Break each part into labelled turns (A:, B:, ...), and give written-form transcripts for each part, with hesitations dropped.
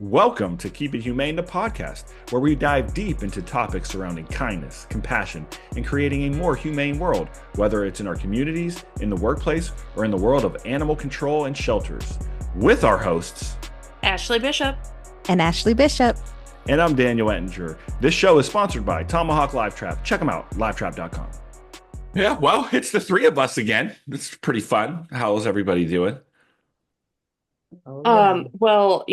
A: Welcome to Keep It Humane, the podcast, where we dive deep into topics surrounding kindness, compassion, and creating a more humane world, whether it's in our communities, in the workplace, or in the world of animal control and shelters. With our hosts,
B: Ashlee Bishop.
C: And Ashlee Bishop.
A: And I'm Daniel Ettinger. This show is sponsored by Tomahawk Live Trap. Check them out, livetrap.com. Yeah, well, it's the three of us again. It's pretty fun. How's everybody doing?
C: Oh, yeah.
B: Well,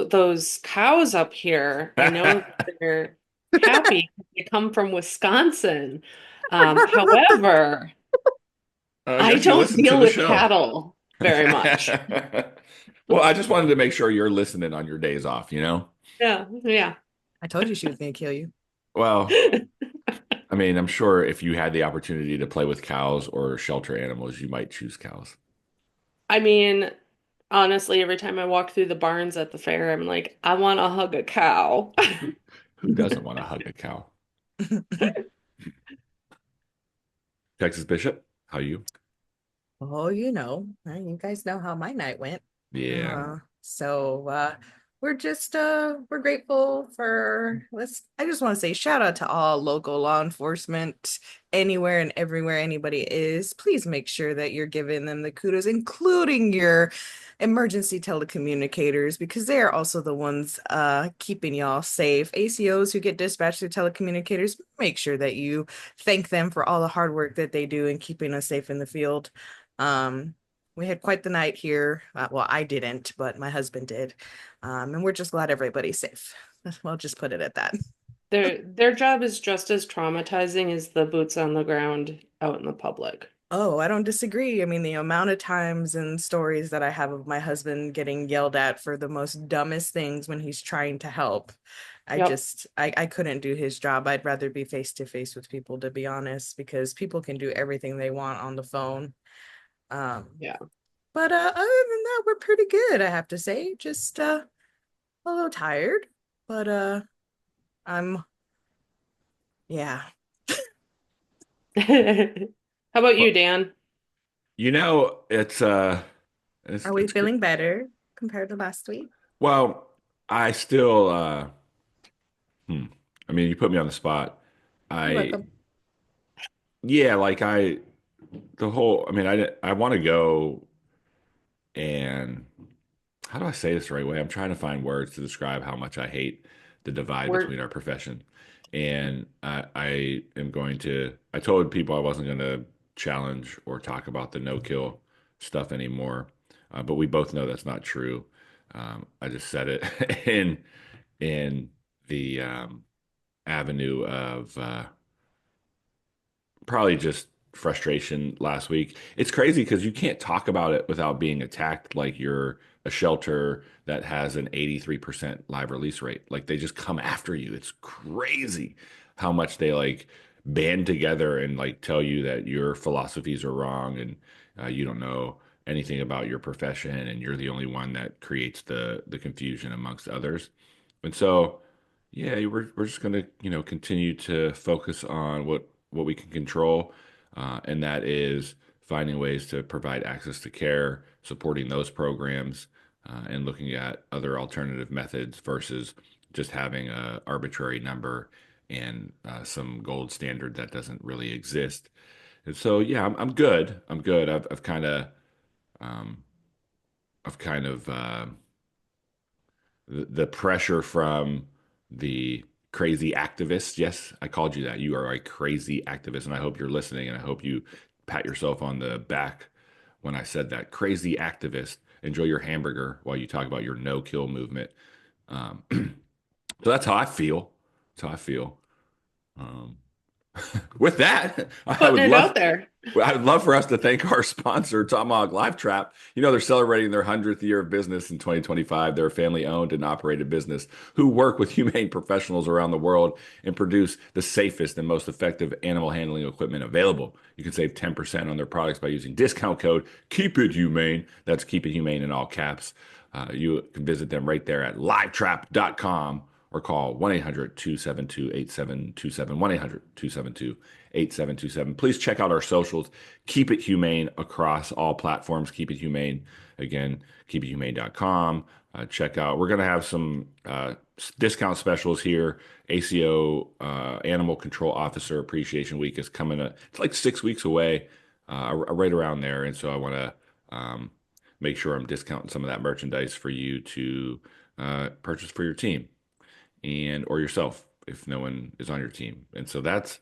B: those cows up here, I know they're happy. They come from Wisconsin. However, I
A: Yes, you
B: don't
A: listen to
B: deal
A: the
B: with
A: show.
B: cattle very much.
A: Well, I just wanted to make sure you're listening on your days off, you know?
B: Yeah, yeah.
C: I told you she was going to kill you.
A: Well, I mean, I'm sure if you had the opportunity to play with cows or shelter animals, you might choose cows.
B: I mean, honestly, every time I walk through the barns at the fair, I'm like, I want to hug a cow.
A: Who doesn't want to hug a cow? Texas Bishop, how you?
C: Oh, you guys know how my night went.
A: Yeah.
C: So we're grateful for I just want to say shout out to all local law enforcement anywhere and everywhere anybody is. Please make sure that you're giving them the kudos, including your emergency telecommunicators, because they are also the ones keeping y'all safe. ACOs who get dispatched through telecommunicators, make sure that you thank them for all the hard work that they do in keeping us safe in the field. We had quite the night here. Well, I didn't, but my husband did. And we're just glad everybody's safe. We'll just put it at that.
B: Their job is just as traumatizing as the boots on the ground out in the public.
C: Oh, I don't disagree. I mean, the amount of times and stories that I have of my husband getting yelled at for the most dumbest things when he's trying to help.
B: Yep.
C: I couldn't do his job. I'd rather be face to face with people, to be honest, because people can do everything they want on the phone.
B: Yeah.
C: But other than that, we're pretty good, I have to say. Just a little tired, but I'm yeah.
B: How about you,
A: Well,
B: Dan?
A: you know,
C: Are we
A: it's good.
C: feeling better compared to last week?
A: Well, I still hmm. I mean, you put me on the spot.
C: You're
A: I
C: welcome.
A: yeah, like the whole, I mean, I want to go and how do I say this the right way? I'm trying to find words to describe how much I hate the divide
B: We're
A: between our profession. And I am going to, I told people I wasn't going to challenge or talk about the no-kill stuff anymore. But we both know that's not true. I just said it in the avenue of probably just frustration last week. It's crazy because you can't talk about it without being attacked like you're a shelter that has an 83% live release rate. Like they just come after you. It's crazy how much they like band together and like tell you that your philosophies are wrong and you don't know anything about your profession and you're the only one that creates the confusion amongst others. And so yeah, we're just gonna, continue to focus on what we can control, and that is finding ways to provide access to care, supporting those programs, and looking at other alternative methods versus just having a arbitrary number and some gold standard that doesn't really exist. And so, yeah, I'm good. I'm good. Um, I've kind of the pressure from the crazy activists. Yes, I called you that. You are a crazy activist, and I hope you're listening, and I hope you pat yourself on the back when I said that. Crazy activist. Enjoy your hamburger while you talk about your no-kill movement. So that's how I feel. That's how I feel. Um, with that,
B: putting it out there.
A: I'd love for us to thank our sponsor, Tomahawk Live Trap. You know, they're celebrating their 100th year of business in 2025. They're a family owned and operated business who work with humane professionals around the world and produce the safest and most effective animal handling equipment available. You can save 10% on their products by using discount code Keep It Humane. That's Keep It Humane in all caps. You can visit them right there at livetrap.com or call 1-800-272-8727, 1-800-272-8727. Please check out our socials. Keep It Humane across all platforms. Keep It Humane. Again, keepithumane.com. check out. We're going to have some discount specials here. ACO Animal Control Officer Appreciation Week is coming up. It's like 6 weeks away, right around there. And so I want to make sure I'm discounting some of that merchandise for you to purchase for your team and or yourself if no one is on your team. And so that's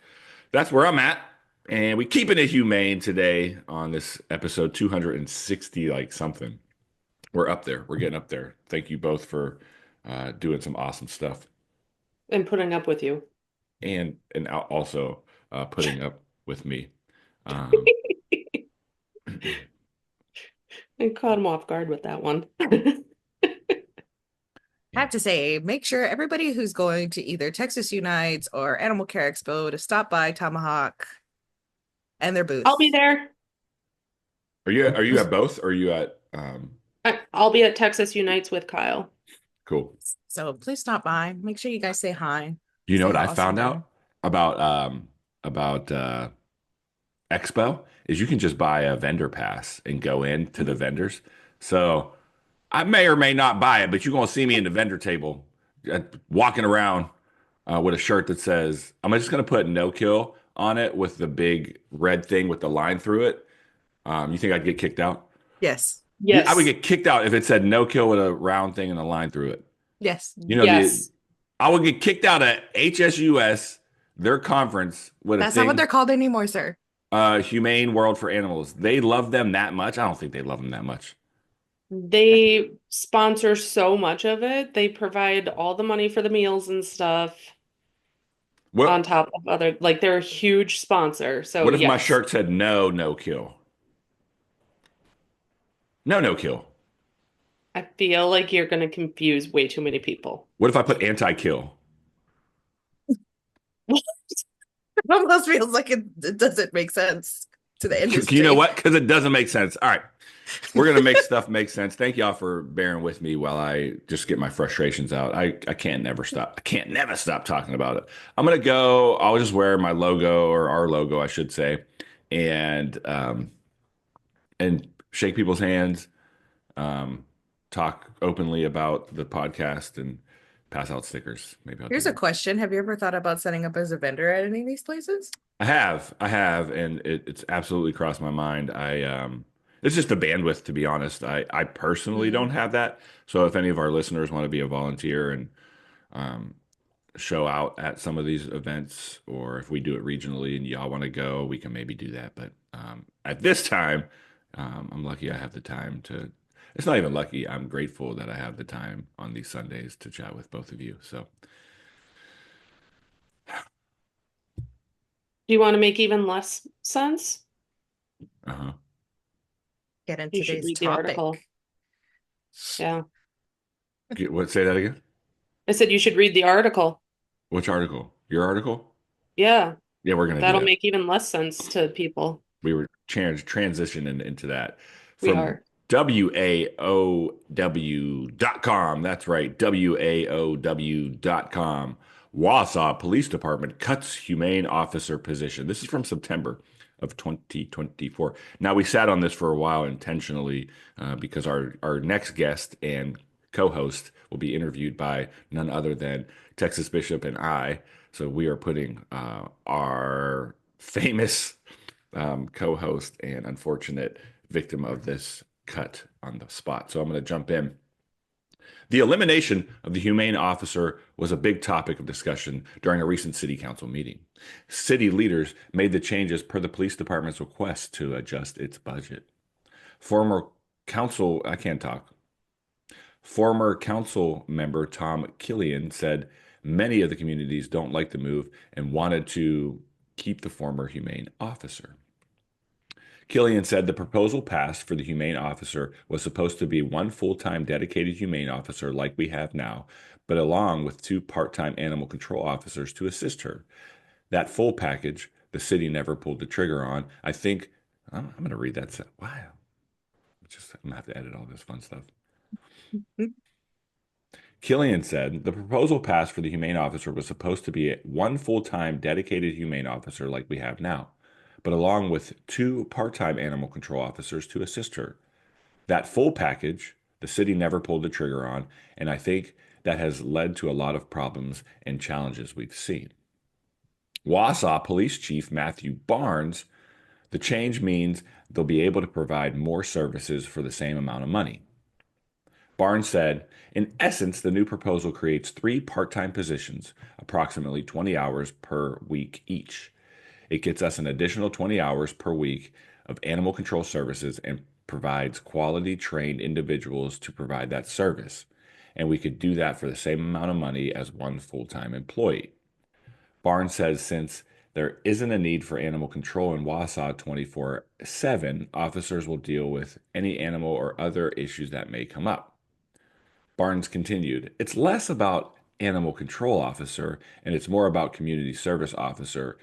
A: where I'm at. And we keeping it humane today on this episode 260, like something. We're up there. We're getting up there. Thank you both for doing some awesome stuff
B: And putting up with you.
A: and also putting up with me. Um,
B: I caught him off guard with that one.
C: I have to say, make sure everybody who's going to either Texas Unites or Animal Care Expo to stop by Tomahawk and their
B: I'll be
C: booth.
B: there.
A: are you at both or are you at
B: I'll be at Texas Unites with Kyle.
A: cool?
C: So please stop by. Make sure you guys say hi.
A: You know
C: Say
A: what
C: how
A: I
C: awesome
A: found
C: they
A: out
C: are.
A: about Expo is you can just buy a vendor pass and go in to the vendors. So I may or may not buy it, but you're gonna see me in the vendor table walking around with a shirt that says, I'm just gonna put no kill on it with the big red thing with the line through it. You think I'd get kicked out?
C: Yes.
A: I would
B: Yes.
A: get kicked out if it said no kill with a round thing and a line through it.
C: Yes.
A: You know,
B: Yes.
A: I would get kicked out of HSUS, their conference with a
C: That's not what
A: thing,
C: they're called anymore, sir.
A: Humane World for Animals. They love them that much. I don't think they love them that much.
B: They sponsor so much of it. They provide all the money for the meals and stuff on
A: What
B: top of other, like they're a huge sponsor. So
A: what if my
B: yes,
A: shirt said no kill? No kill.
B: I feel like you're going to confuse way too many people.
A: What if I put anti-kill?
C: It almost feels like it doesn't make sense to the
A: You know
C: industry.
A: what? Because it doesn't make sense. All right. We're gonna make stuff make sense. Thank y'all for bearing with me while I just get my frustrations out. I can't never stop. I can't never stop talking about it. I'm gonna go. I'll just wear my logo or our logo, I should say, and shake people's hands, um, talk openly about the podcast, and pass out stickers. Maybe I'll do
C: Here's a
A: that.
C: question. Have you ever thought about setting up as a vendor at any of these places?
A: I have, and it's absolutely crossed my mind. It's just the bandwidth, to be honest. I personally don't
C: Mm.
A: have that. So if any of our listeners want to be a volunteer and um, show out at some of these events, or if we do it regionally and y'all want to go, we can maybe do that. But at this time, I'm lucky I have the time to. It's not even lucky. I'm grateful that I have the time on these Sundays to chat with both of you. So,
B: Do you want to make even less sense?
A: uh-huh.
C: Get in
B: You should
C: today's
B: read the
C: topic.
B: article. Yeah.
A: What? Say that again.
B: I said you should read the article.
A: Which article? Your article?
B: Yeah.
A: Yeah, we're gonna do
B: That'll
A: that.
B: make even less sense to people.
A: We were transitioning into that
B: We
A: from
B: are.
A: WAOW.com. That's right, WAOW.com. Wausau Police Department cuts humane officer position. This is from September of 2024. Now, we sat on this for a while intentionally because our next guest and co-host will be interviewed by none other than Texas Bishop and I. So we are putting our famous co-host and unfortunate victim of this cut on the spot. So I'm going to jump in. The elimination of the humane officer was a big topic of discussion during a recent city council meeting. City leaders made the changes per the police department's request to adjust its budget. Former council, I can't talk. Former council member Tom Kilian said many of the communities don't like the move and wanted to keep the former humane officer. Kilian said the proposal passed for the humane officer was supposed to be one full-time dedicated humane officer like we have now, but along with two part-time animal control officers to assist her. That full package, the city never pulled the trigger on. I think I'm going to read that. Wow. I'm going to have to edit all this fun stuff. Kilian said the proposal passed for the humane officer was supposed to be one full-time dedicated humane officer like we have now, but along with two part-time animal control officers to assist her. That full package, the city never pulled the trigger on, and I think that has led to a lot of problems and challenges we've seen. Wausau Police Chief Matthew Barnes, the change means they'll be able to provide more services for the same amount of money. Barnes said, in essence, the new proposal creates 3 part-time positions, approximately 20 hours per week each. It gets us an additional 20 hours per week of animal control services and provides quality trained individuals to provide that service. And we could do that for the same amount of money as one full-time employee. Barnes says since there isn't a need for animal control in Wausau 24/7, officers will deal with any animal or other issues that may come up. Barnes continued, it's less about animal control officer and it's more about community service officer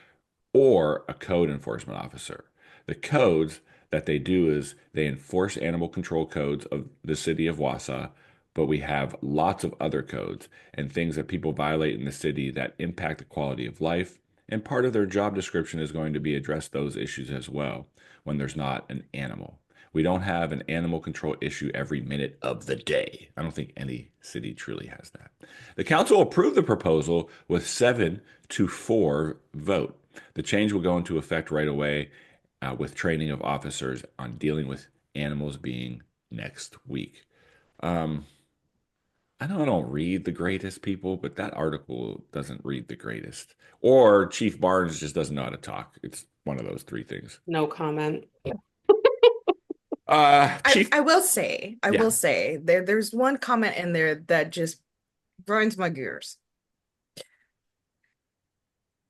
A: or a code enforcement officer. The codes that they do is they enforce animal control codes of the city of Wausau, but we have lots of other codes and things that people violate in the city that impact the quality of life. And part of their job description is going to be address those issues as well when there's not an animal. We don't have an animal control issue every minute of the day. I don't think any city truly has that. The council approved the proposal with 7-4 vote. The change will go into effect right away with training of officers on dealing with animals being next week. I know I don't read the greatest, people, but that article doesn't read the greatest. Or Chief Barnes just doesn't know how to talk. It's one of those 3 things.
B: No comment.
A: Chief,
C: I will say,
A: yeah,
C: there's one comment in there that just grinds my gears.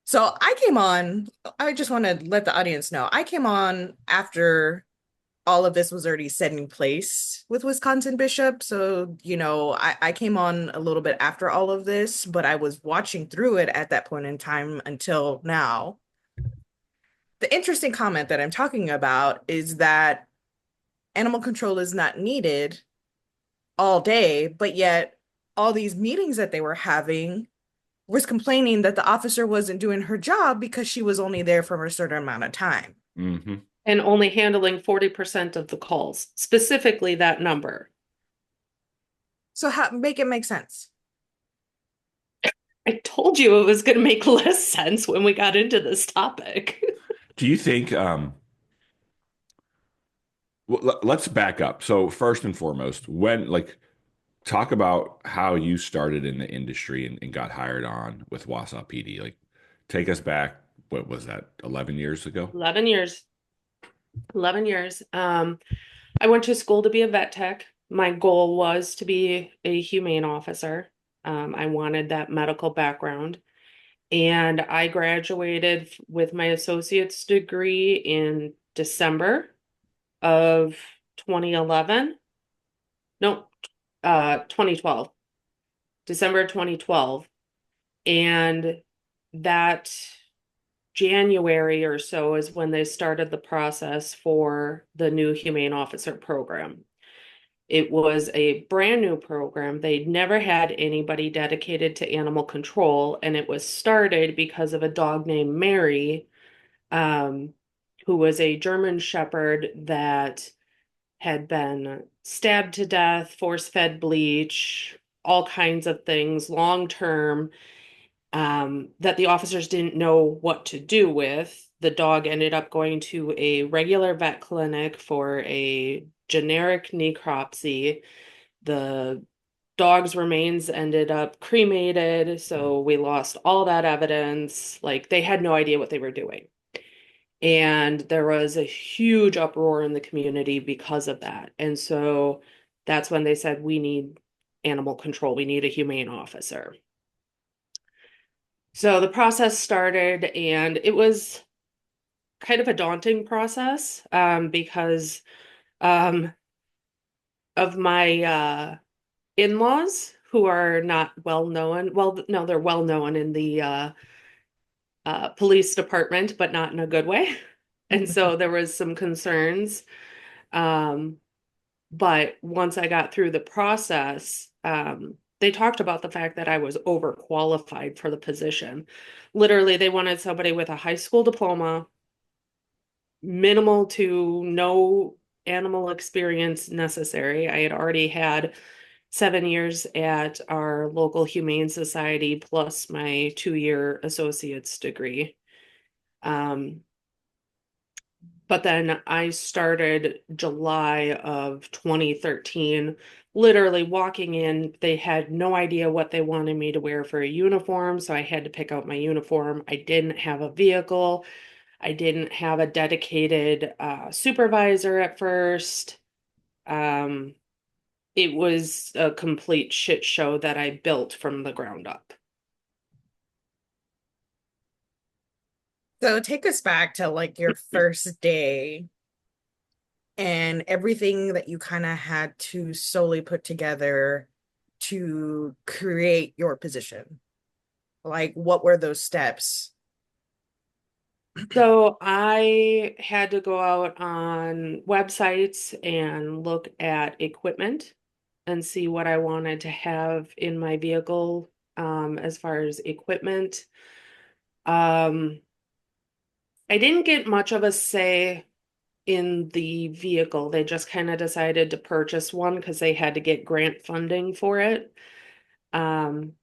C: So I came on, I just want to let the audience know, I came on after all of this was already set in place with Wisconsin Bishop. So, I came on a little bit after all of this, but I was watching through it at that point in time until now. The interesting comment that I'm talking about is that animal control is not needed all day, but yet all these meetings that they were having was complaining that the officer wasn't doing her job because she was only there for a certain amount of time.
A: mm-hmm.
B: And only handling 40% of the calls, specifically that number.
C: So make it make sense.
B: I told you it was going to make less sense when we got into this topic.
A: Do you think, let's back up. So first and foremost, talk about how you started in the industry and got hired on with Wausau PD. Like, take us back, what was that, 11 years ago?
B: 11 years. 11 years. I went to school to be a vet tech. My goal was to be a humane officer. I wanted that medical background. And I graduated with my associate's degree in December of 2011. No, 2012. December 2012. And that January or so is when they started the process for the new Humane Officer program. It was a brand new program. They'd never had anybody dedicated to animal control, and it was started because of a dog named Mary, who was a German Shepherd that had been stabbed to death, force-fed bleach, all kinds of things, long term, that the officers didn't know what to do with. The dog ended up going to a regular vet clinic for a generic necropsy. The dog's remains ended up cremated, so we lost all that evidence. Like, they had no idea what they were doing. And there was a huge uproar in the community because of that. And so that's when they said, we need animal control. We need a humane officer. So the process started, and it was kind of a daunting process because of my in-laws, who are not well known. Well, no, they're well known in the police department, but not in a good way. And so there was some concerns. But once I got through the process, they talked about the fact that I was overqualified for the position. Literally, they wanted somebody with a high school diploma, minimal to no animal experience necessary. I had already had 7 years at our local Humane Society plus my 2-year associate's degree. Um, but then I started July of 2013, literally walking in. They had no idea what they wanted me to wear for a uniform, so I had to pick out my uniform. I didn't have a vehicle. I didn't have a dedicated supervisor at first. Um, it was a complete shit show that I built from the ground up.
C: So take us back to like your first day and everything that you kind of had to solely put together to create your position. Like, what were those steps?
B: So I had to go out on websites and look at equipment and see what I wanted to have in my vehicle as far as equipment. Um, I didn't get much of a say in the vehicle. They just kind of decided to purchase one because they had to get grant funding for it. Um,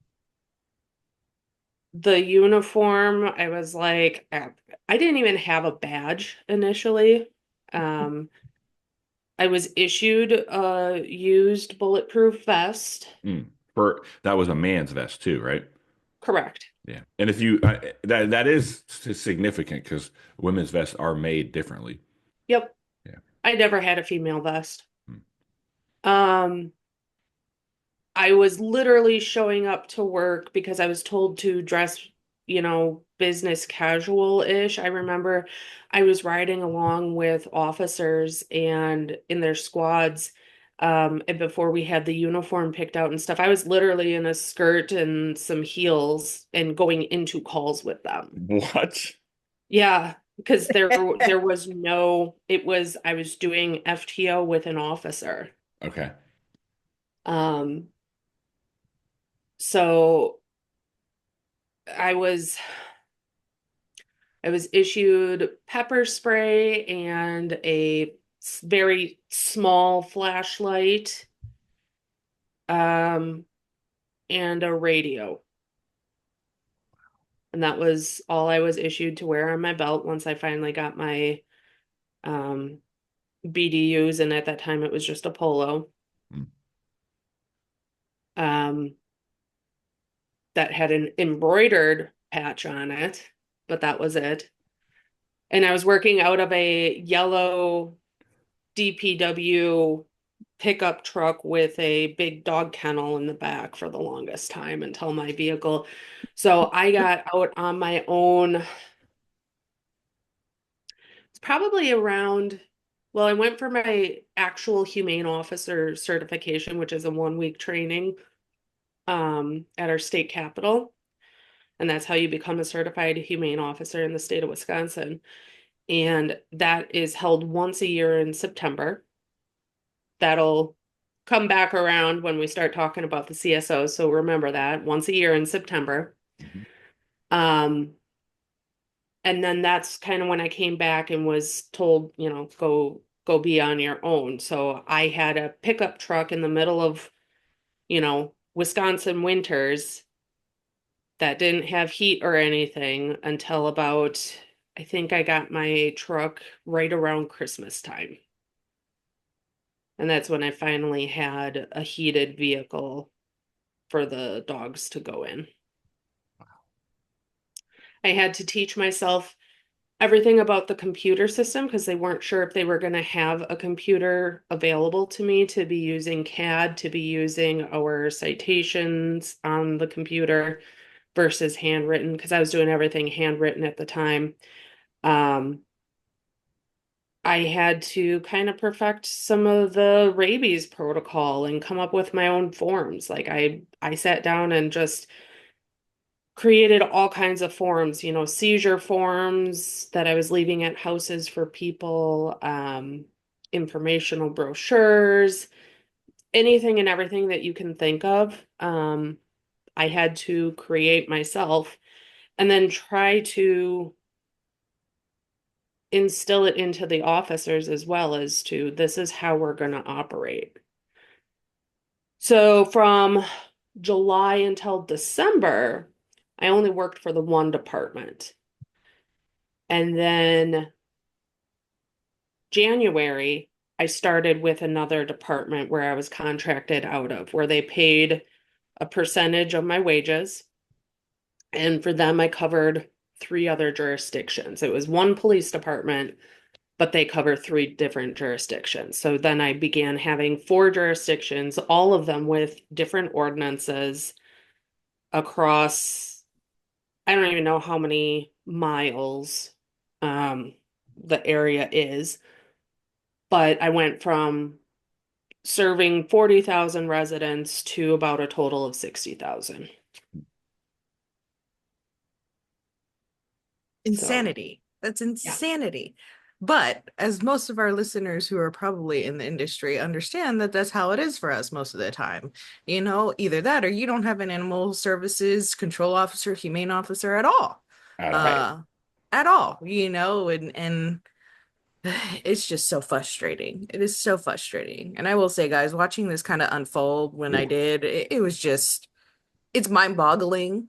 B: the uniform, I was like, I didn't even have a badge initially. Um, I was issued a used bulletproof vest.
A: Mm. For that was a man's vest too, right?
B: Correct.
A: Yeah. And if you that is significant because women's vests are made differently.
B: Yep.
A: Yeah.
B: I never had a female vest.
A: Mm.
B: Um, I was literally showing up to work because I was told to dress, business casual-ish. I remember I was riding along with officers and in their squads, and before we had the uniform picked out and stuff, I was literally in a skirt and some heels and going into calls with them.
A: What?
B: Yeah, because there was no, I was doing FTO with an officer.
A: Okay.
B: Um, so I was I was issued pepper spray and a very small flashlight, um, and a radio. And that was all I was issued to wear on my belt once I finally got my um, BDUs. And at that time, it was just a polo
A: Mm.
B: um, that had an embroidered patch on it, but that was it. And I was working out of a yellow DPW pickup truck with a big dog kennel in the back for the longest time until my vehicle. So I got out on my own. It's probably around, well, I went for my actual humane officer certification, which is a 1 week training at our state capitol. And that's how you become a certified humane officer in the state of Wisconsin. And that is held once a year in September. That'll come back around when we start talking about the CSO. So remember that once a year in September.
A: Mhm.
B: Um, and then that's kind of when I came back and was told, go be on your own. So I had a pickup truck in the middle of, Wisconsin winters that didn't have heat or anything until about, I think I got my truck right around Christmas time. And that's when I finally had a heated vehicle for the dogs to go in. I had to teach myself everything about the computer system because they weren't sure if they were going to have a computer available to me to be using CAD, to be using our citations on the computer versus handwritten because I was doing everything handwritten at the time. Um, I had to kind of perfect some of the rabies protocol and come up with my own forms. Like I sat down and just created all kinds of forms, seizure forms that I was leaving at houses for people, informational brochures, anything and everything that you can think of. I had to create myself and then try to instill it into the officers as well as to this is how we're going to operate. So from July until December, I only worked for the one department. And then January, I started with another department where I was contracted out of, where they paid a percentage of my wages. And for them, I covered three other jurisdictions. It was one police department, but they cover three different jurisdictions. So then I began having four jurisdictions, all of them with different ordinances across, I don't even know how many miles the area is, but I went from serving 40,000 residents to about a total of 60,000. So,
C: Insanity. That's
B: yeah.
C: insanity. But as most of our listeners who are probably in the industry understand that that's how it is for us most of the time. You know, either that or you don't have an animal services control officer, humane officer at all.
A: At all.
B: Right.
C: At all, you know, and it's just so frustrating. It is so frustrating. And I will say, guys, watching this kind of unfold when I
A: Ooh,
C: did, it was just, it's mind-boggling.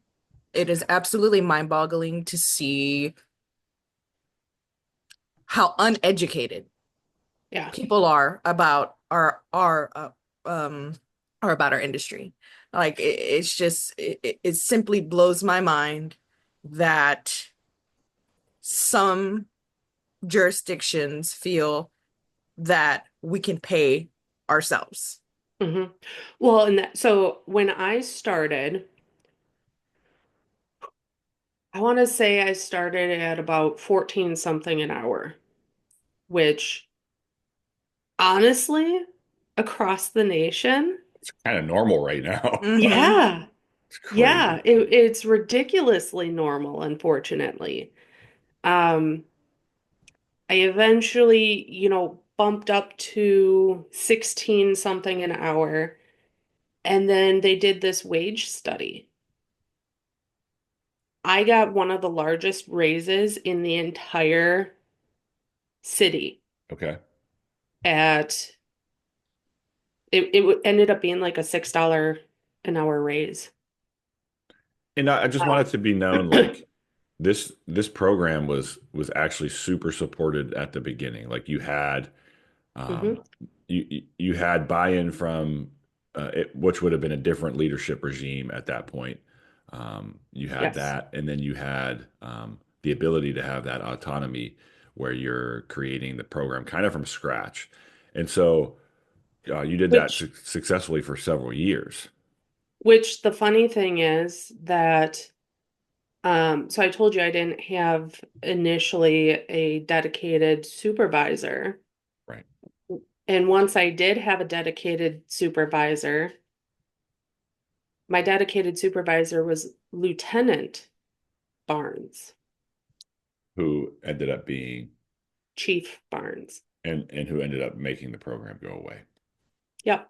C: It is absolutely mind-boggling to see how uneducated
B: Yeah.
C: people um are about our industry. Like it's just it simply blows my mind that some jurisdictions feel that we can pay ourselves.
B: hmm Well, and so when I started, I want to say I started at about 14 something an hour, which honestly, across the nation,
A: it's kind of normal right now.
C: Hmm.
B: yeah,
A: It's
B: yeah,
A: crazy.
B: it's ridiculously normal, unfortunately. Um, I eventually, bumped up to 16 something an hour, and then they did this wage study. I got one of the largest raises in the entire city
A: Okay.
B: at it ended up being like a $6 an hour raise.
A: And I just want it to be known, like this program was actually super supported at the beginning. Like um,
B: hmm
A: you had buy-in from which would have been a different leadership regime at that point. You had
B: Yes.
A: that, and then you had the ability to have that autonomy where you're creating the program kind of from scratch. And so you did that
B: Which
A: successfully for several years.
B: which the funny thing is that so I told you I didn't have initially a dedicated supervisor.
A: Right.
B: And once I did have a dedicated supervisor, my dedicated supervisor was Lieutenant Barnes,
A: Who ended up being
B: Chief Barnes.
A: and who ended up making the program go away.
B: Yep.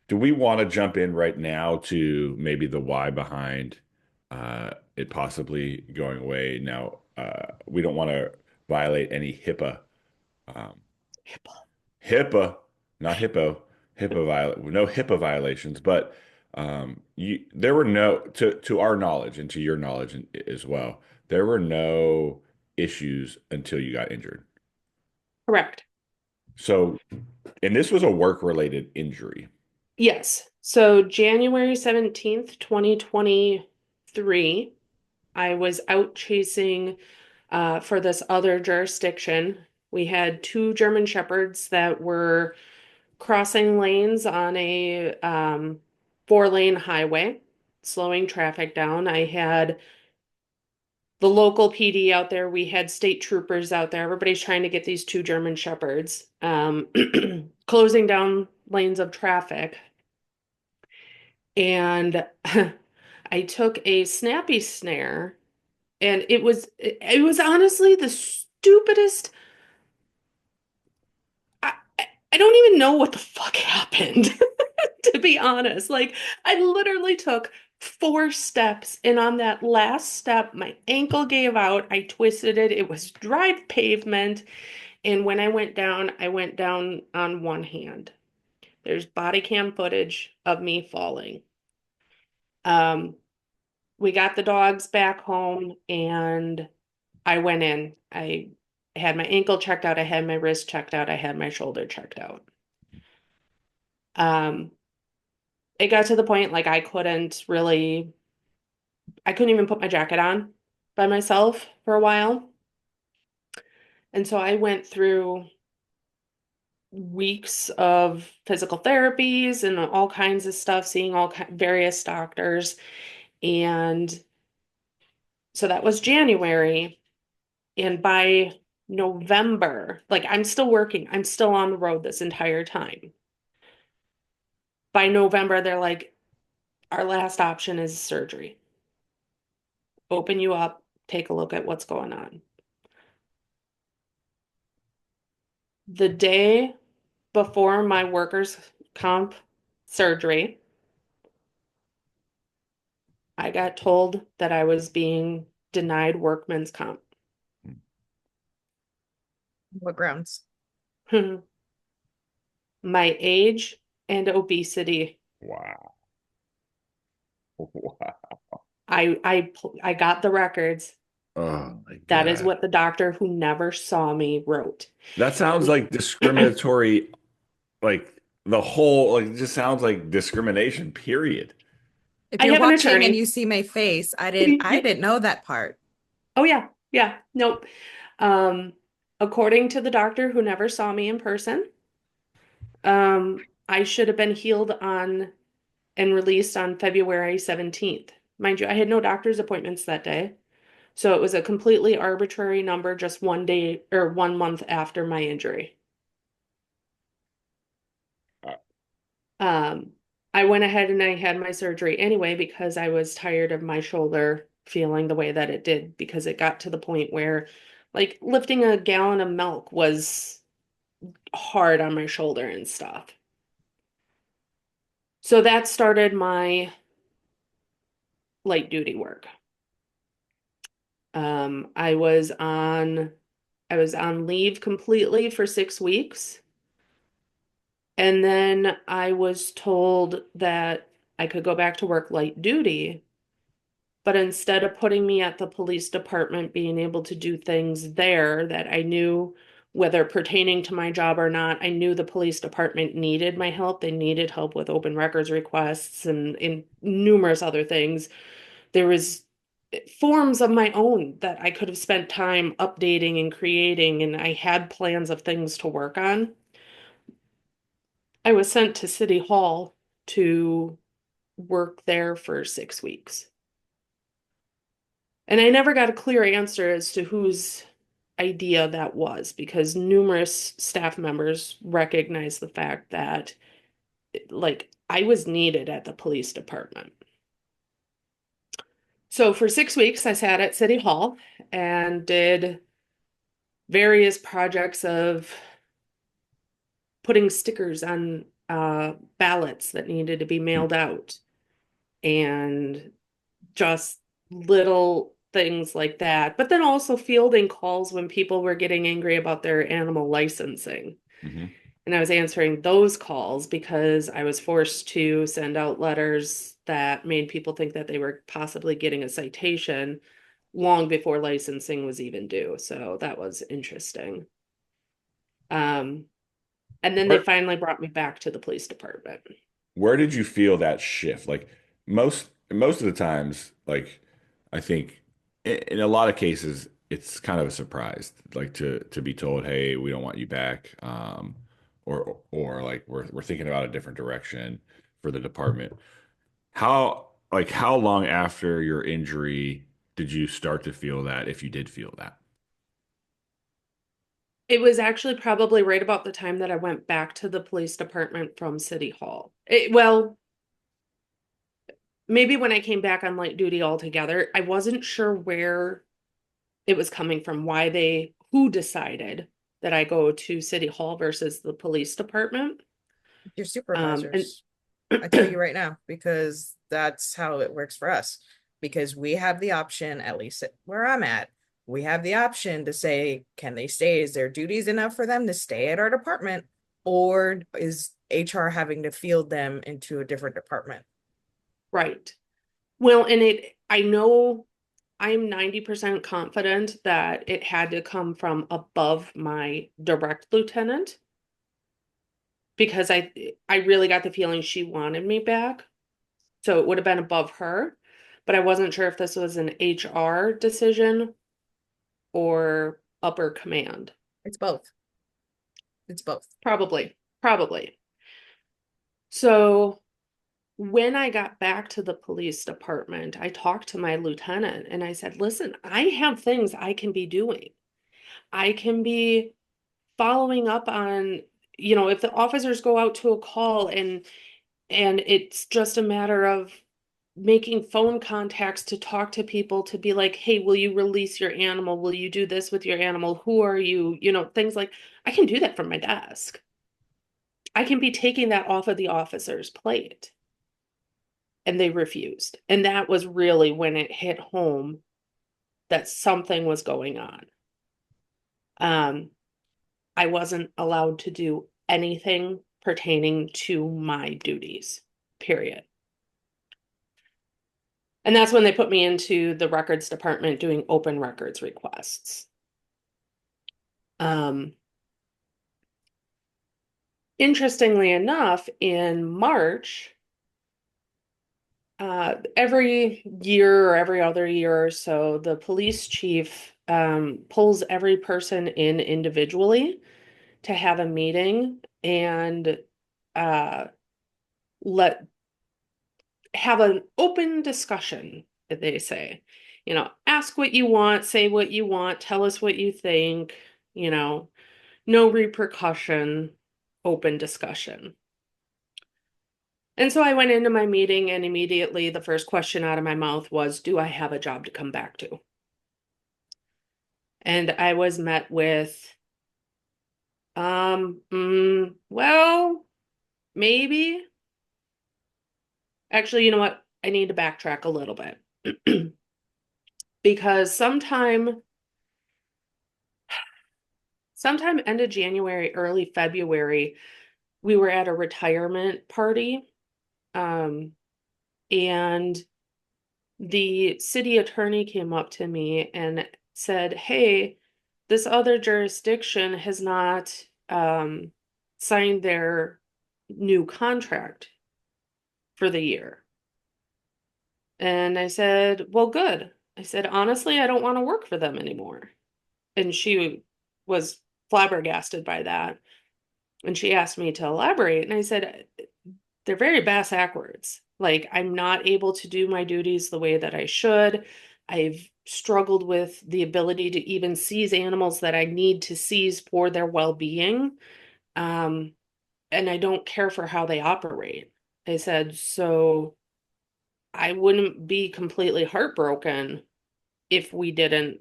A: Do we want to jump in right now to maybe the why behind it possibly going away? Now, we don't want to violate any um, HIPAA, not hippo, no HIPAA violations, but there were no, to our knowledge and to your knowledge as well, there were no issues until you got injured.
B: Correct.
A: So, and this was a work-related injury.
B: Yes. So January 17th, 2023, I was out chasing for this other jurisdiction. We had two German Shepherds that were crossing lanes on a four-lane highway, slowing traffic down. I had the local PD out there. We had state troopers out there. Everybody's trying to get these two German Shepherds, closing down lanes of traffic. And I took a snappy snare, and it was honestly the stupidest. I don't even know what the fuck happened, to be honest. Like, I literally took 4 steps. And on that last step, my ankle gave out. I twisted it. It was dry pavement. And when I went down on one hand. There's body cam footage of me falling. Um, we got the dogs back home and I went in. I had my ankle checked out. I had my wrist checked out. I had my shoulder checked out. Um, it got to the point like I couldn't even put my jacket on by myself for a while. And so I went through weeks of physical therapies and all kinds of stuff, seeing various doctors. And so that was January. And by November, like I'm still working, I'm still on the road this entire time. By November, they're like, our last option is surgery. Open you up, take a look at what's going on. The day before my workers' comp surgery, I got told that I was being denied workman's comp.
C: What grounds?
B: My age and obesity.
A: Wow. Wow.
B: I got the records.
A: Oh my
B: That is
A: God.
B: what the doctor who never saw me wrote.
A: That sounds like discriminatory, like the whole, like it just sounds like discrimination, period.
C: If
B: I
C: you're
B: have an
C: watching and
B: attorney.
C: you see my face, I didn't know that part.
B: Oh yeah, yeah. Nope. Um, according to the doctor who never saw me in person, I should have been healed on and released on February 17th. Mind you, I had no doctor's appointments that day. So it was a completely arbitrary number just one day or 1 month after my injury.
A: Uh,
B: Um, I went ahead and I had my surgery anyway because I was tired of my shoulder feeling the way that it did because it got to the point where like lifting a gallon of milk was hard on my shoulder and stuff. So that started my light duty work. Um, I was on I was on leave completely for 6 weeks. And then I was told that I could go back to work light duty, but instead of putting me at the police department, being able to do things there that I knew, whether pertaining to my job or not, I knew the police department needed my help. They needed help with open records requests and numerous other things. There was forms of my own that I could have spent time updating and creating, and I had plans of things to work on. I was sent to City Hall to work there for 6 weeks. And I never got a clear answer as to whose idea that was because numerous staff members recognized the fact that, like, I was needed at the police department. So for 6 weeks, I sat at City Hall and did various projects of putting stickers on ballots that needed to be mailed out and just little things like that. But then also fielding calls when people were getting angry about their animal licensing.
A: mhm.
B: And I was answering those calls because I was forced to send out letters that made people think that they were possibly getting a citation long before licensing was even due. So that was interesting. Um, and then they
A: Where
B: finally brought me back to the police department.
A: where did you feel that shift? Like most of the times, like I think in a lot of cases, it's kind of a surprise, like to be told, "Hey, we don't want you back," or like we're thinking about a different direction for the department. How long after your injury did you start to feel that, if you did feel that?
B: It was actually probably right about the time that I went back to the police department from City Hall. Well, maybe when I came back on light duty altogether, I wasn't sure where it was coming from, who decided that I go to City Hall versus the police department.
C: Your
B: And
C: supervisors. I tell you right now, because that's how it works for us, because we have the option, at least where I'm at, we have the option to say, can they stay? Is their duties enough for them to stay at our department? Or is HR having to field them into a different department?
B: Right. Well, I know I'm 90% confident that it had to come from above my direct lieutenant because I really got the feeling she wanted me back. So it would have been above her, but I wasn't sure if this was an HR decision or upper command.
C: It's both. It's both.
B: Probably, probably. So when I got back to the police department, I talked to my lieutenant and I said, listen, I have things I can be doing. I can be following up on, if the officers go out to a call and it's just a matter of making phone contacts to talk to people to be like, hey, will you release your animal? Will you do this with your animal? Who are you? Things like I can do that from my desk. I can be taking that off of the officer's plate. And they refused. And that was really when it hit home that something was going on. I wasn't allowed to do anything pertaining to my duties, period. And that's when they put me into the records department doing open records requests. Interestingly enough, in March, every year or every other year or so, the police chief pulls every person in individually to have a meeting and let have an open discussion, they say. Ask what you want, say what you want, tell us what you think, no repercussion, open discussion. And so I went into my meeting and immediately the first question out of my mouth was, do I have a job to come back to? And I was met with, well, maybe. Actually, you know what? I need to backtrack a little bit because sometime end of January, early February, we were at a retirement party. And the city attorney came up to me and said, hey, this other jurisdiction has not signed their new contract for the year. And I said, well, good. I said, honestly, I don't want to work for them anymore. And she was flabbergasted by that. And she asked me to elaborate. And I said, they're very backwards. Like, I'm not able to do my duties the way that I should. I've struggled with the ability to even seize animals that I need to seize for their well-being. And I don't care for how they operate. I said, so I wouldn't be completely heartbroken if we didn't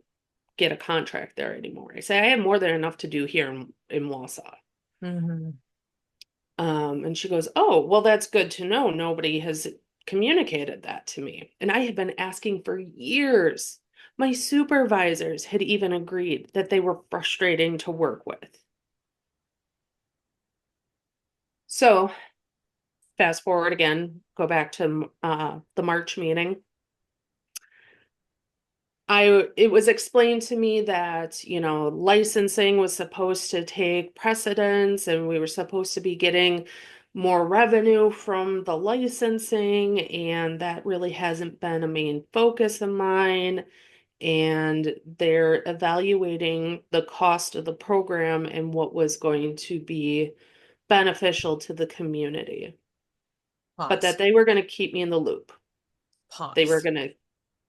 B: get a contract there anymore. I say I have more than enough to do here in Wausau.
C: Mm-hmm.
B: And she goes, oh, well, that's good to know. Nobody has communicated that to me. And I had been asking for years. My supervisors had even agreed that they were frustrating to work with. So fast forward again, go back to the March meeting. It was explained to me that, licensing was supposed to take precedence and we were supposed to be getting more revenue from the licensing, and that really hasn't been a main focus of mine. And they're evaluating the cost of the program and what was going to be beneficial to the community, but that
C: Pause.
B: they were going to keep me in the loop. They were
C: Pause.
B: going to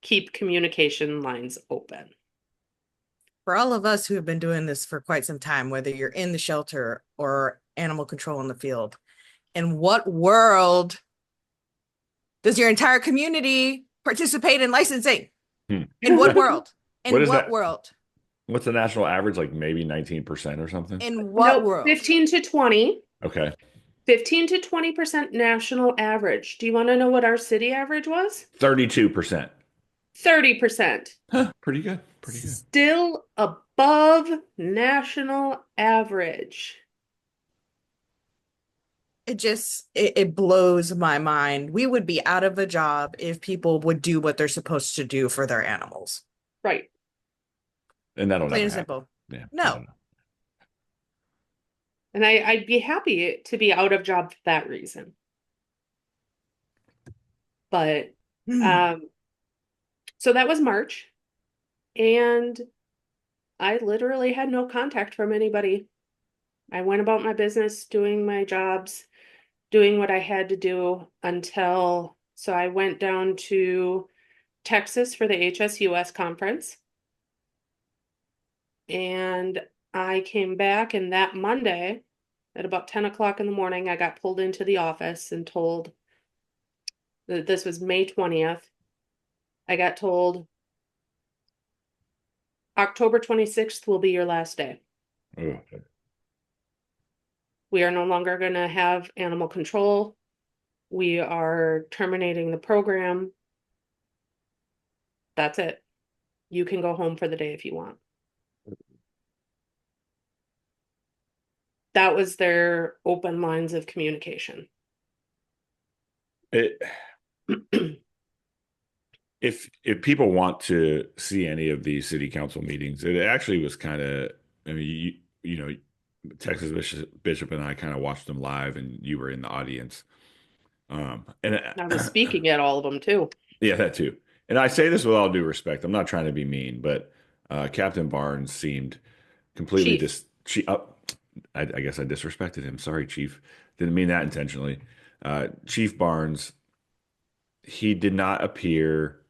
B: keep communication lines open.
C: For all of us who have been doing this for quite some time, whether you're in the shelter or animal control in the field, in what world does your entire community participate in licensing?
A: Hmm.
C: In what world?
A: What
C: In
A: is
C: what
A: that?
C: world?
A: What's the national average? Like maybe 19% or something?
C: In what
B: Nope,
C: world?
B: 15 to 20.
A: Okay.
B: 15 to 20% national average. Do you want to know what our city average was?
A: 32%.
B: 30%.
A: Huh, pretty good. Pretty good.
B: Still above national average.
C: It blows my mind. We would be out of a job if people would do what they're supposed to do for their animals.
B: Right.
A: And that'll
C: Plain
A: never
C: and
A: happen.
C: simple.
A: Yeah.
C: No.
B: And I'd be happy to be out of job for that reason. But so that was March, and I literally had no contact from anybody. I went about my business, doing my jobs, doing what I had to do until, so I went down to Texas for the HSUS conference. And I came back, and that Monday at about 10 o'clock in the morning, I got pulled into the office and told that this was May 20th. I got told October 26th will be your last day.
A: Ugh.
B: We are no longer going to have animal control. We are terminating the program. That's it. You can go home for the day if you want. That was their open lines of communication.
A: It, if people want to see any of these city council meetings, it actually was kind of, I mean, you know, Texas Bishop and I kind of watched them live, and you were in the audience. And
B: I was speaking at all of them too.
A: yeah, that too. And I say this with all due respect. I'm not trying to be mean, but Captain Barnes seemed completely
B: Chief.
A: dis. I guess I disrespected him. Sorry, Chief. Didn't mean that intentionally. Chief Barnes, he did not appear.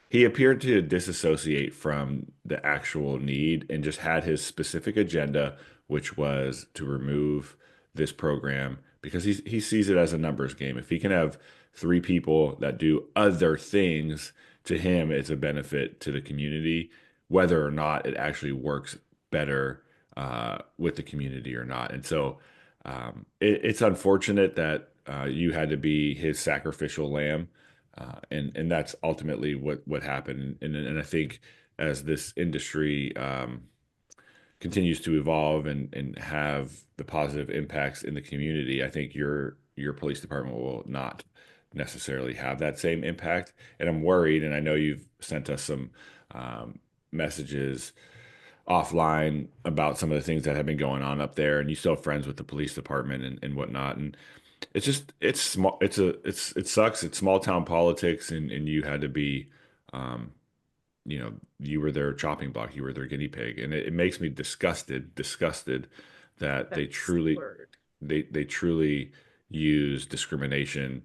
A: He appeared to disassociate from the actual need and just had his specific agenda, which was to remove this program because he sees it as a numbers game. If he can have three people that do other things, to him, it's a benefit to the community, whether or not it actually works better with the community or not. And so it's unfortunate that you had to be his sacrificial lamb, and that's ultimately what happened. And I think as this industry continues to evolve and have the positive impacts in the community, I think your police department will not necessarily have that same impact. And I'm worried, and I know you've sent us some messages offline about some of the things that have been going on up there, and you still have friends with the police department and whatnot. And it's just it's small. It sucks. It's small town politics, and you had to be, um, you were their chopping block. You were their guinea pig, and it makes me disgusted that they
C: That's the
A: truly
C: word.
A: they truly use discrimination.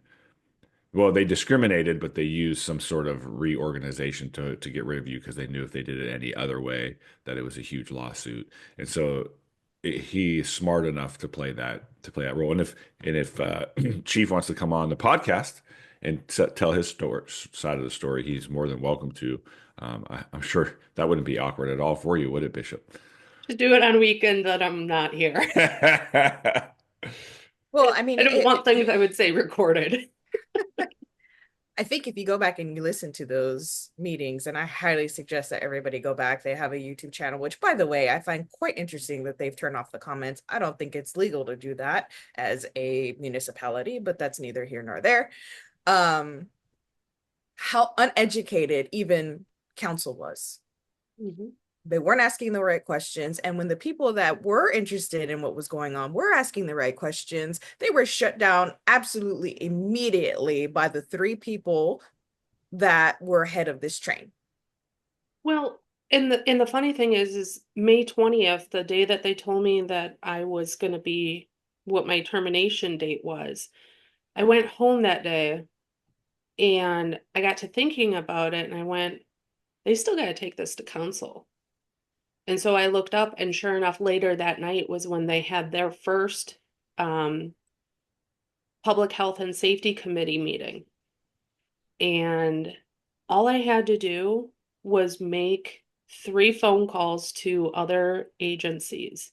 A: Well, they discriminated, but they used some sort of reorganization to get rid of you because they knew if they did it any other way that it was a huge lawsuit. And so he's smart enough to play that role. And if Chief wants to come on the podcast and tell his side of the story, he's more than welcome to. I'm sure that wouldn't be awkward at all for you, would it, Bishop?
B: To do it on weekend that I'm not here.
C: Well, I mean,
B: I don't want things I would say recorded.
C: I think if you go back and you listen to those meetings, and I highly suggest that everybody go back, they have a YouTube channel, which, by the way, I find quite interesting that they've turned off the comments. I don't think it's legal to do that as a municipality, but that's neither here nor there. How uneducated even council was.
B: Mhm.
C: They weren't asking the right questions. And when the people that were interested in what was going on were asking the right questions, they were shut down absolutely immediately by the three people that were ahead of this train.
B: Well, and the funny thing is May 20th, the day that they told me that I was going to be what my termination date was. I went home that day and I got to thinking about it, and I went, they still got to take this to council. And so I looked up, and sure enough, later that night was when they had their first public health and safety committee meeting. And all I had to do was make 3 phone calls to other agencies.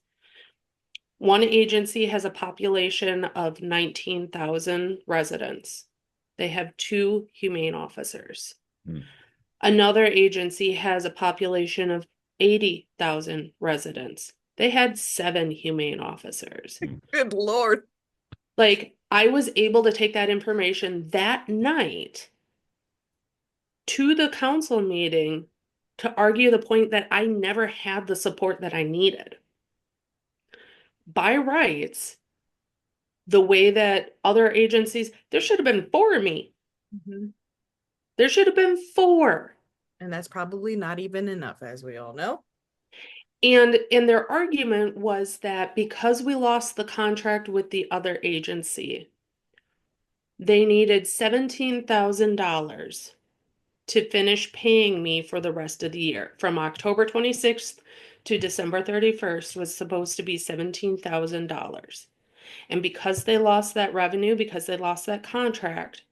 B: One agency has a population of 19,000 residents. They have two humane officers.
A: Hmm.
B: Another agency has a population of 80,000 residents. They had seven humane officers.
A: Hmm.
C: Good Lord.
B: Like, I was able to take that information that night to the council meeting to argue the point that I never had the support that I needed. By rights, the way that other agencies, there should have been four of me.
C: Mhm.
B: There should have been four.
C: And that's probably not even enough, as we all know.
B: And their argument was that because we lost the contract with the other agency, they needed $17,000 to finish paying me for the rest of the year. From October 26th to December 31st was supposed to be $17,000. And because they lost that revenue, because they lost that contract,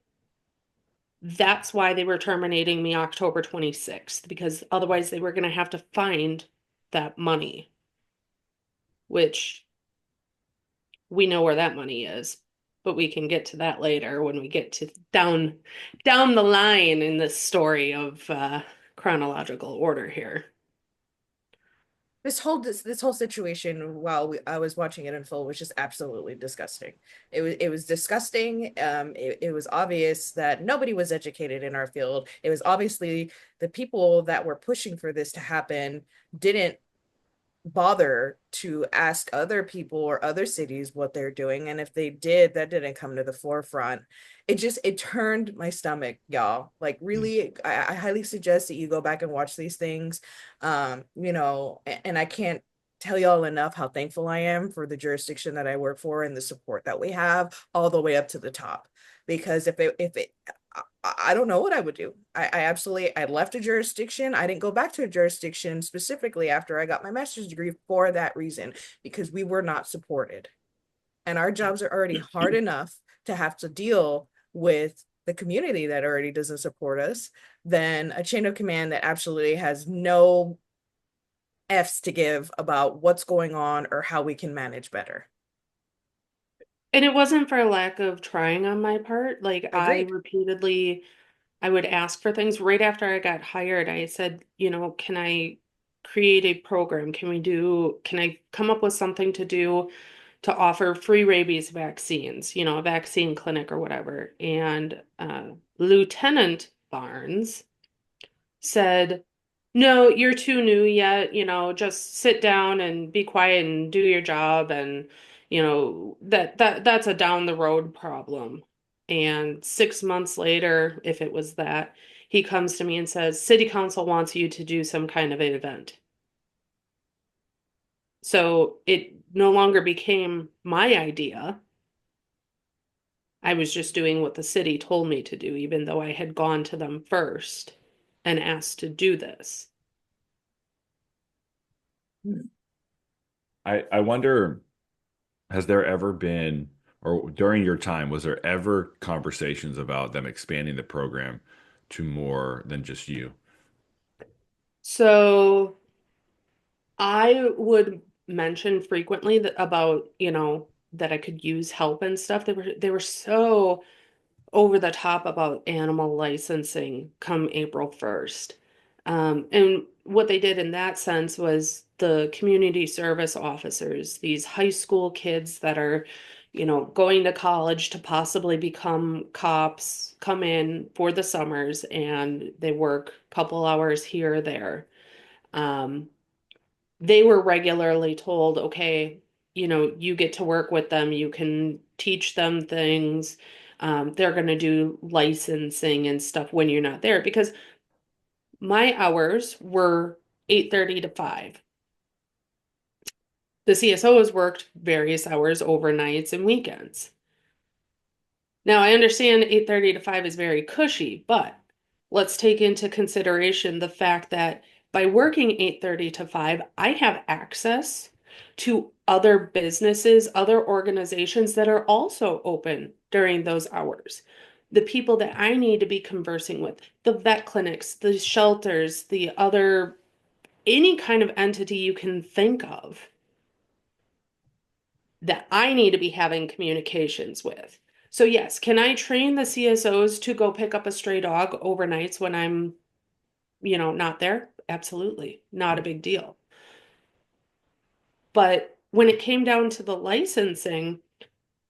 B: that's why they were terminating me October 26th, because otherwise they were going to have to find that money, which we know where that money is, but we can get to that later when we get to down the line in this story of chronological order here.
C: This whole situation while I was watching it unfold was just absolutely disgusting. It was disgusting. It was obvious that nobody was educated in our field. It was obviously the people that were pushing for this to happen didn't bother to ask other people or other cities what they're doing, and if they did, that didn't come to the forefront. It turned my stomach, y'all. Like, really, I highly suggest that you go back and watch these things. And I can't tell y'all enough how thankful I am for the jurisdiction that I work for and the support that we have all the way up to the top. Because if it I don't know what I would do. I left a jurisdiction. I didn't go back to a jurisdiction specifically after I got my master's degree for that reason, because we were not supported. And our jobs are already hard enough to have to deal with the community that already doesn't support us, then a chain of command that absolutely has no F's to give about what's going on or how we can manage better.
B: And it wasn't for a lack of trying on my part. Like
C: Agreed.
B: I would ask for things right after I got hired. I said, can I create a program? Can I come up with something to do to offer free rabies vaccines, a vaccine clinic or whatever. And Lieutenant Barnes said, no, you're too new yet, just sit down and be quiet and do your job. And, that's a down the road problem. And 6 months later, if it was that, he comes to me and says, City Council wants you to do some kind of an event. So it no longer became my idea. I was just doing what the city told me to do, even though I had gone to them first and asked to do this.
A: I wonder, has there ever been, or during your time, was there ever conversations about them expanding the program to more than just you?
B: So I would mention frequently that about, that I could use help and stuff. They were so over the top about animal licensing come April 1st. And what they did in that sense was the community service officers, these high school kids that are, going to college to possibly become cops, come in for the summers and they work a couple hours here or there. Um, they were regularly told, okay, you get to work with them, you can teach them things. They're going to do licensing and stuff when you're not there because my hours were 8:30 to 5. The CSOs worked various hours overnights and weekends. Now, I understand 8:30 to 5 is very cushy, but let's take into consideration the fact that by working 8:30 to 5, I have access to other businesses, other organizations that are also open during those hours. The people that I need to be conversing with, the vet clinics, the shelters, any kind of entity you can think of. that I need to be having communications with. So yes, can I train the CSOs to go pick up a stray dog overnights when I'm, not there? Absolutely. Not a big deal. But when it came down to the licensing,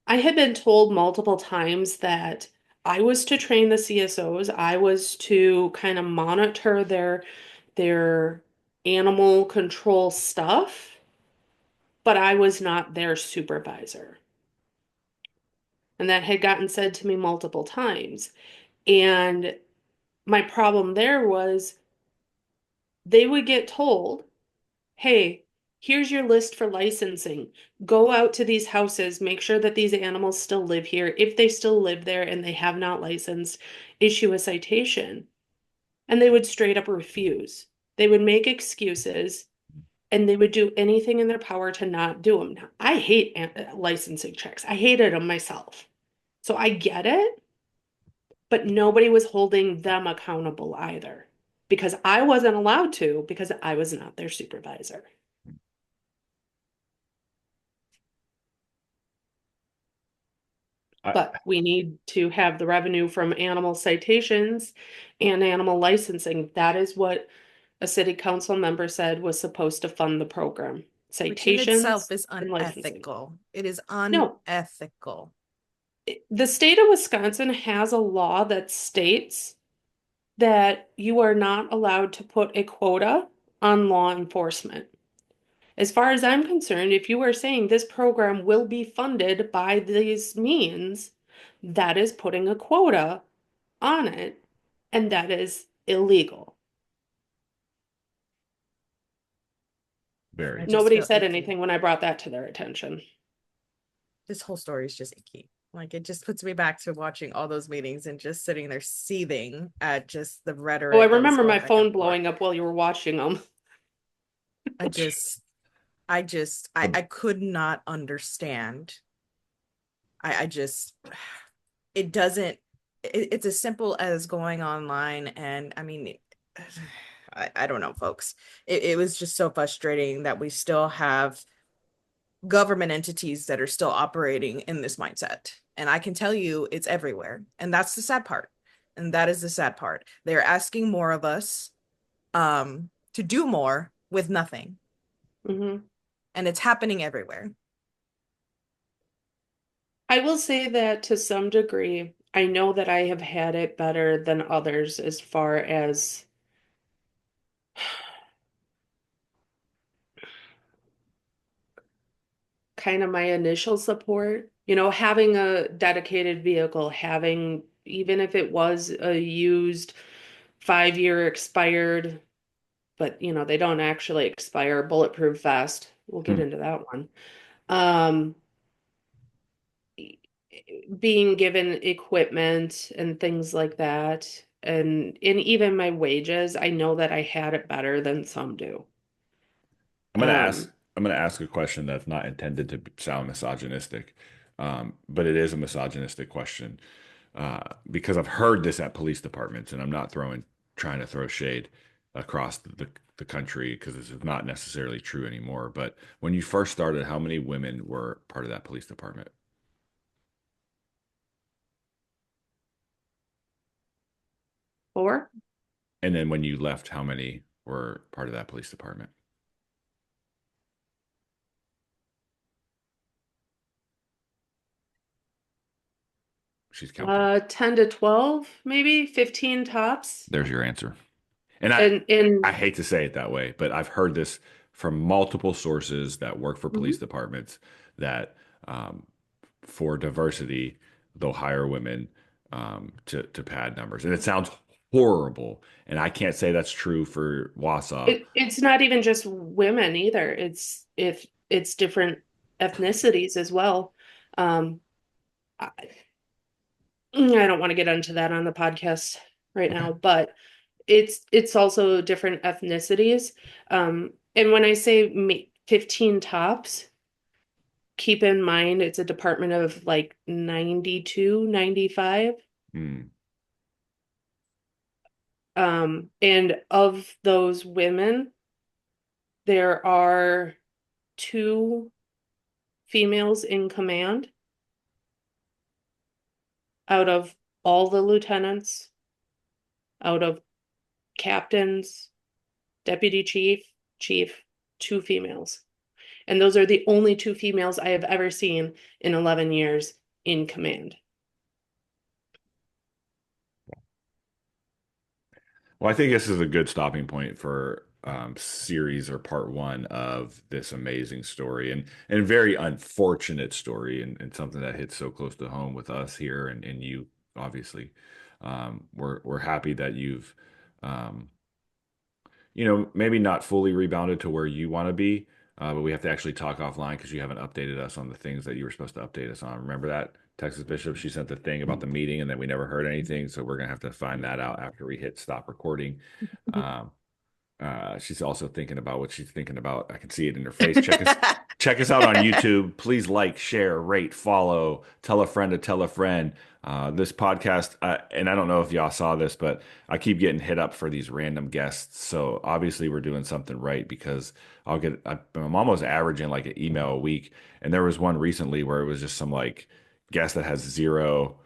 B: I had been told multiple times that I was to train the CSOs, I was to kind of monitor their animal control stuff, but I was not their supervisor. And that had gotten said to me multiple times. And my problem there was they would get told, hey, here's your list for licensing. Go out to these houses, make sure that these animals still live here. If they still live there and they have not licensed, issue a citation. And they would straight up refuse. They would make excuses and they would do anything in their power to not do them. Now, I hate licensing checks. I hated them myself. So I get it, but nobody was holding them accountable either because I wasn't allowed to because I was not their supervisor.
A: I,
B: But we need to have the revenue from animal citations and animal licensing. That is what a city council member said was supposed to fund the program.
C: Which in itself
B: Citations
C: is
B: and licensing.
C: unethical. It is
B: No,
C: unethical.
B: the state of Wisconsin has a law that states that you are not allowed to put a quota on law enforcement. As far as I'm concerned, if you are saying this program will be funded by these means, that is putting a quota on it, and that is illegal.
C: I
A: very.
C: just
B: Nobody
C: feel
B: said
C: icky.
B: anything when I brought that to their attention.
C: This whole story is just icky. Like it just puts me back to watching all those meetings and just sitting there seething at just the
B: Oh, I
C: rhetoric that was
B: remember
C: going
B: my
C: back and
B: phone
C: forth.
B: blowing up while you were watching them.
C: I just, I could not understand. I just, it doesn't, it's as simple as going online and I mean, I don't know, folks. It was just so frustrating that we still have government entities that are still operating in this mindset. And I can tell you it's everywhere. And that's the sad part. And that is the sad part. They're asking more of us to do more with nothing.
B: Mhm.
C: And it's happening everywhere.
B: I will say that to some degree, I know that I have had it better than others as far as kind of my initial support. Having a dedicated vehicle, having, even if it was a used 5-year expired, but they don't actually expire, bulletproof vest. We'll get
A: Hmm.
B: into that one. Um, Being given equipment and things like that, and even my wages, I know that I had it better than some do.
A: I'm gonna ask.
B: Um,
A: I'm gonna ask a question that's not intended to sound misogynistic, but it is a misogynistic question because I've heard this at police departments, and I'm not trying to throw shade across the country because this is not necessarily true anymore. But when you first started, how many women were part of that police department?
B: or
A: And then when you left, how many were part of that police department? She's counting.
B: 10 to 12, maybe 15 tops.
A: There's your answer. And
B: And
A: I hate to say it that way, but I've heard this from multiple sources that work for police
B: Mhm.
A: departments that um, for diversity, they'll hire women to pad numbers. And it sounds horrible. And I can't say that's true for Wausau.
B: It's not even just women either. It's different ethnicities as well. Um, I, I don't want to get into that on the podcast right
A: Okay.
B: now, but it's also different ethnicities. And when I say 15 tops, keep in mind it's a department of like 92, 95.
A: Hmm.
B: And of those women, there are two females in command out of all the lieutenants, out of captains, deputy chief, chief, 2 females. And those are the only 2 females I have ever seen in 11 years in command.
A: Well, I think this is a good stopping point for series or part one of this amazing story and very unfortunate story and something that hits so close to home with us here and you obviously. We're happy that you've um, maybe not fully rebounded to where you want to be, but we have to actually talk offline because you haven't updated us on the things that you were supposed to update us on. Remember that? Texas Bishop, she sent the thing about the meeting and then we never heard anything. So we're gonna have to find that out after we hit stop recording. Um, she's also thinking about what she's thinking about. I can see it in her face. Check us out on YouTube. Please like, share, rate, follow, tell a friend to tell a friend. This podcast, and I don't know if y'all saw this, but I keep getting hit up for these random guests. So obviously we're doing something right because I'm almost averaging like an email a week. And there was one recently where it was just some like guest that has zero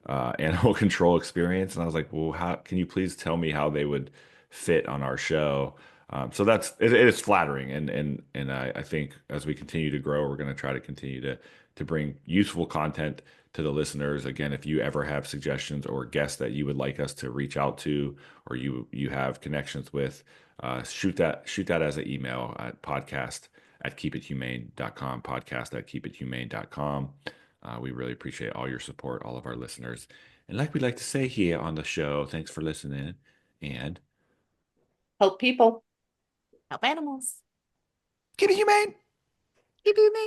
A: animal control experience. And I was like, well, how can you please tell me how they would fit on our show? So it is flattering, and I think as we continue to grow, we're going to try to continue to bring useful content to the listeners. Again, if you ever have suggestions or guests that you would like us to reach out to, or you have connections with, shoot that as an email at podcast@keepithumane.com, podcast@keepithumane.com. We really appreciate all your support, all of our listeners. And like we like to say here on the show, thanks for listening and
B: Help people.
C: Help animals.
A: keep it humane.
C: Keep humane.